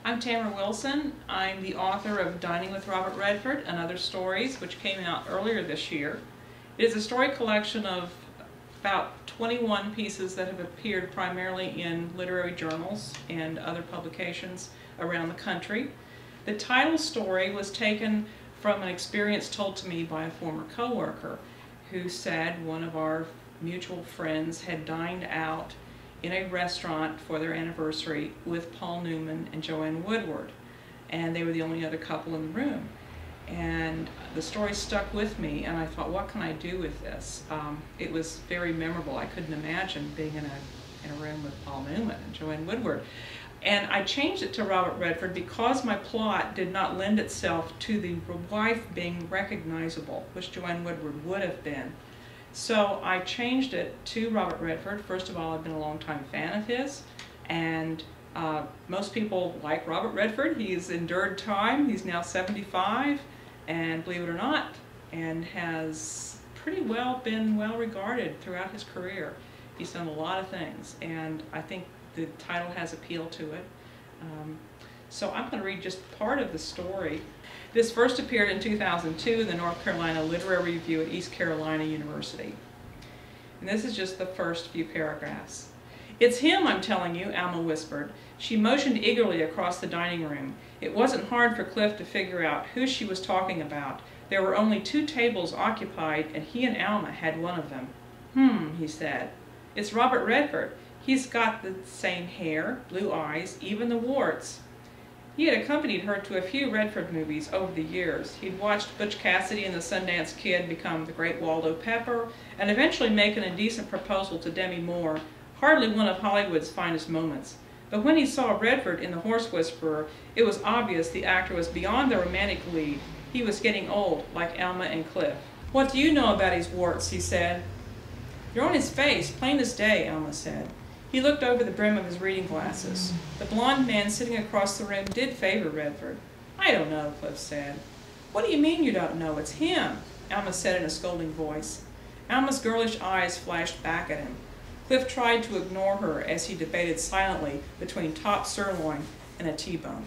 I'm Tamra Wilson. I'm the author of Dining with Robert Redford and Other Stories, which came out earlier this year. It is a story collection of about 21 pieces that have appeared primarily in literary journals and other publications around the country. The title story was taken from an experience told to me by a former coworker who said one of our mutual friends had dined out in a restaurant for their anniversary with Paul Newman and Joanne Woodward, and they were the only other couple in the room. And the story stuck with me, and I thought, what can I do with this? It was very memorable. I couldn't imagine being in a room with Paul Newman and Joanne Woodward. And I changed it to Robert Redford because my plot did not lend itself to the wife being recognizable, which Joanne Woodward would have been. So I changed it to Robert Redford. First of all, I've been a long-time fan of his, and most people like Robert Redford. He's endured time. He's now 75, and believe it or not, and has pretty well been well regarded throughout his career. He's done a lot of things, and I think the title has appeal to it. So I'm going to read just part of the story. This first appeared in 2002 in the North Carolina Literary Review at East Carolina University. And this is just the first few paragraphs. "It's him, I'm telling you," Alma whispered. She motioned eagerly across the dining room. It wasn't hard for Cliff to figure out who she was talking about. There were only 2 tables occupied, and he and Alma had one of them. He said. "It's Robert Redford. He's got the same hair, blue eyes, even the warts." He had accompanied her to a few Redford movies over the years. He'd watched Butch Cassidy and the Sundance Kid become the great Waldo Pepper, and eventually make an indecent proposal to Demi Moore, hardly one of Hollywood's finest moments. But when he saw Redford in The Horse Whisperer, it was obvious the actor was beyond the romantic lead. He was getting old, like Alma and Cliff. "What do you know about his warts?" he said. "They're on his face, plain as day," Alma said. He looked over the brim of his reading glasses. The blond man sitting across the room did favor Redford. "I don't know," Cliff said. "What do you mean you don't know? It's him," Alma said in a scolding voice. Alma's girlish eyes flashed back at him. Cliff tried to ignore her as he debated silently between top sirloin and a T-bone.